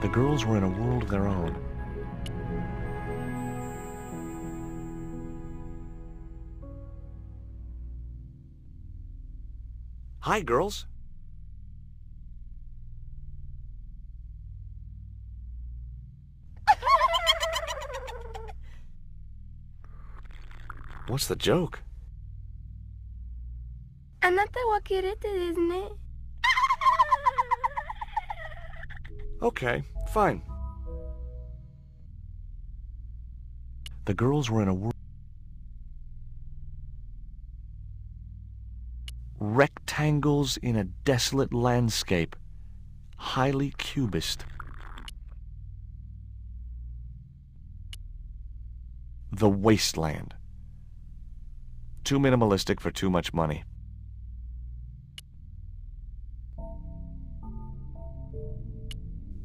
The girls were in a world of their own. Hi, girls. What's the joke? あなたはキレてですね。 Okay, fine. The girls were in a world. Rectangles in a desolate landscape, highly cubist. The wasteland. Too minimalistic for too much money.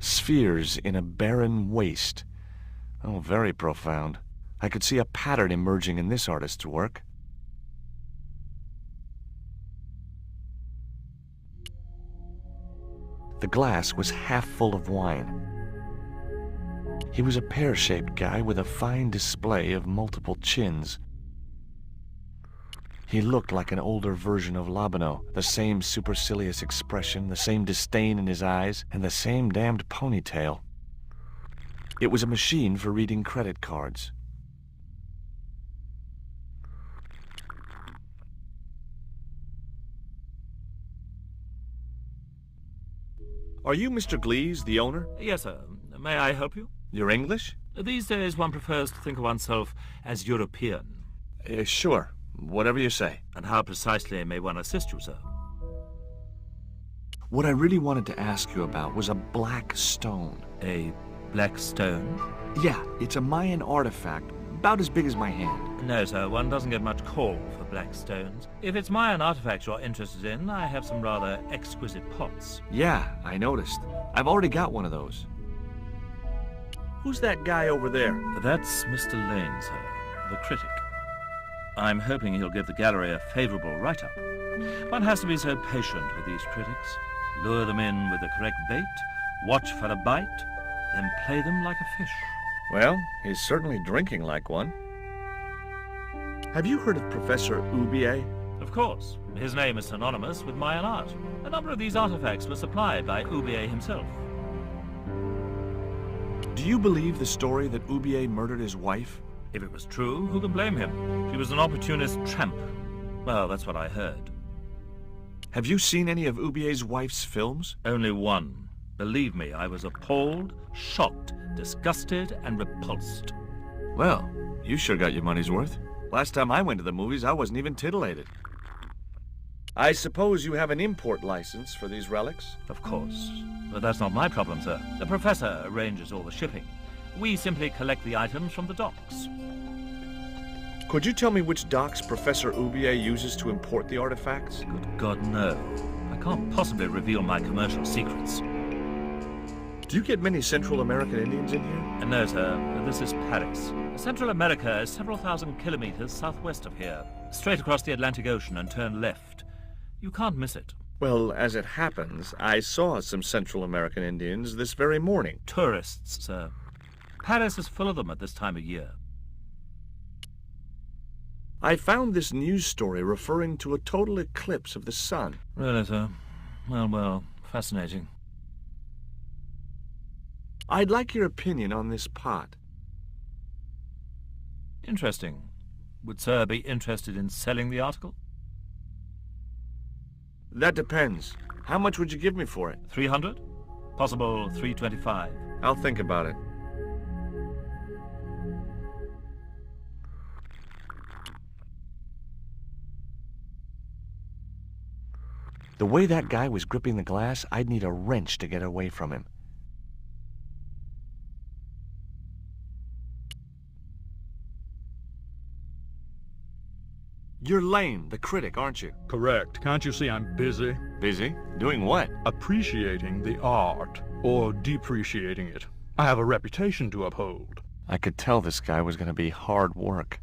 Spheres in a barren waste. Oh, very profound. I could see a pattern emerging in this artist's work. The glass was half full of wine. He was a pear-shaped guy with a fine display of multiple chins. He looked like an older version of Labano, the same supercilious expression, the same disdain in his eyes, and the same damned ponytail. It was a machine for reading credit cards. Are you Mr. Glease, the owner? Yes, sir. May I help you? You're English? These days one prefers to think of oneself as European. Sure. Whatever you say. And how precisely may one assist you, sir? What I really wanted to ask you about was a black stone. A black stone? Yeah, it's a Mayan artifact, about as big as my hand. No, sir, one doesn't get much call for black stones. If it's Mayan artifacts you're interested in, I have some rather exquisite pots. Yeah, I noticed. I've already got one of those. Who's that guy over there? That's Mr. Lane, sir, the critic. I'm hoping he'll give the gallery a favorable write-up. One has to be so patient with these critics. Lure them in with the correct bait, watch for a bite, then play them like a fish. Well, he's certainly drinking like one. Have you heard of Professor Oubier? Of course. His name is synonymous with Mayan art. A number of these artifacts were supplied by Oubier himself. Do you believe the story that Oubier murdered his wife? If it was true, who can blame him? She was an opportunist tramp. Well, that's what I heard. Have you seen any of Oubier's wife's films? Only one. Believe me, I was appalled, shocked, disgusted, and repulsed. Well, you sure got your money's worth. Last time I went to the movies, I wasn't even titillated. I suppose you have an import license for these relics? Of course. But that's not my problem, sir. The professor arranges all the shipping. We simply collect the items from the docks. Could you tell me which docks Professor Oubier uses to import the artifacts? Good God, no. I can't possibly reveal my commercial secrets. Do you get many Central American Indians in here? No, sir. This is Paris. Central America is several thousand kilometers southwest of here. Straight across the Atlantic Ocean and turn left. You can't miss it. Well, as it happens, I saw some Central American Indians this very morning. Tourists, sir. Paris is full of them at this time of year. I found this news story referring to a total eclipse of the sun. Really, sir? Well, fascinating. I'd like your opinion on this pot. Interesting. Would sir be interested in selling the article? That depends. How much would you give me for it? 300? Possible 325. I'll think about it. The way that guy was gripping the glass, I'd need a wrench to get away from him. You're Lane, the critic, aren't you? Correct. Can't you see I'm busy? Busy? Doing what? Appreciating the art, or depreciating it. I have a reputation to uphold. I could tell this guy was going to be hard work.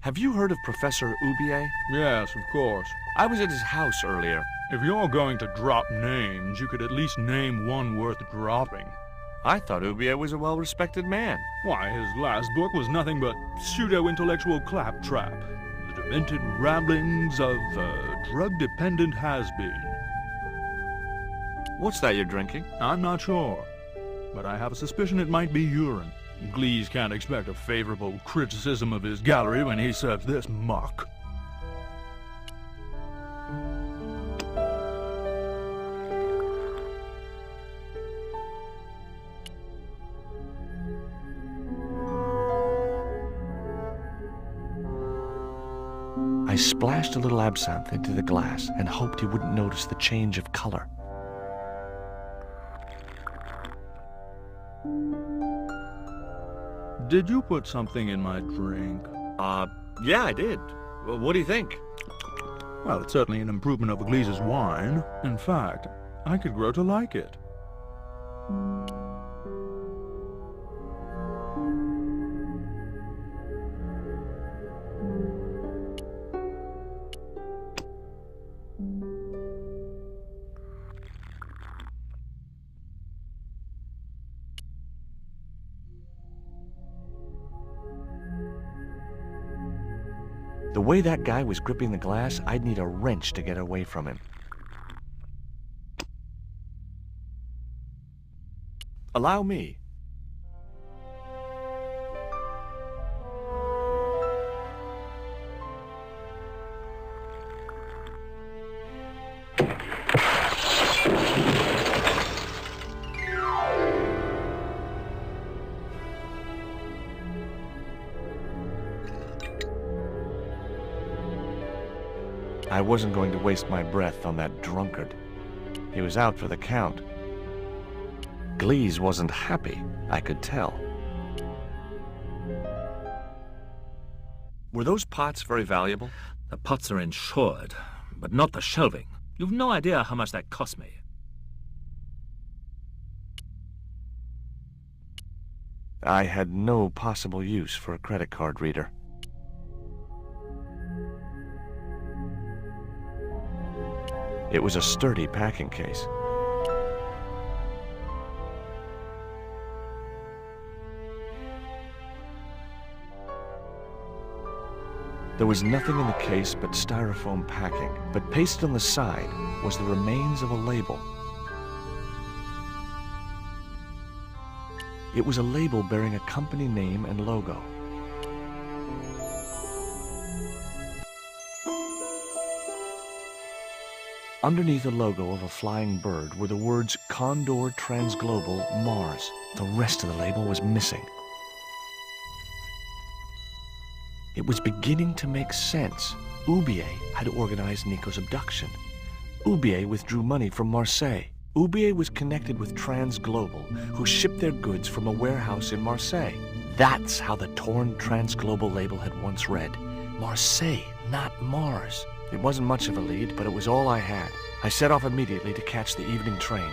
Have you heard of Professor Oubier? Yes, of course. I was at his house earlier. If you're going to drop names, you could at least name one worth dropping. I thought Oubier was a well-respected man. Why, his last book was nothing but pseudo-intellectual claptrap. The demented ramblings of a drug-dependent has-been. What's that you're drinking? I'm not sure, but I have a suspicion it might be urine. Glease can't expect a favorable criticism of his gallery when he serves this muck. I splashed a little absinthe into the glass and hoped he wouldn't notice the change of color. Did you put something in my drink? Yeah, I did. Well, what do you think? Well, it's certainly an improvement over Glease's wine. In fact, I could grow to like it. The way that guy was gripping the glass, I'd need a wrench to get away from him. Allow me. I wasn't going to waste my breath on that drunkard. He was out for the count. Glease wasn't happy, I could tell. Were those pots very valuable? The pots are insured, but not the shelving. You've no idea how much that cost me. I had no possible use for a credit card reader. It was a sturdy packing case. There was nothing in the case but styrofoam packing, but pasted on the side was the remains of a label. It was a label bearing a company name and logo. Underneath the logo of a flying bird were the words Condor Transglobal Mars. The rest of the label was missing. It was beginning to make sense. Oubier had organized Nico's abduction. Oubier withdrew money from Marseille. Oubier was connected with Transglobal, who shipped their goods from a warehouse in Marseille. That's how the torn Transglobal label had once read. Marseille, not Mars. It wasn't much of a lead, but it was all I had. I set off immediately to catch the evening train.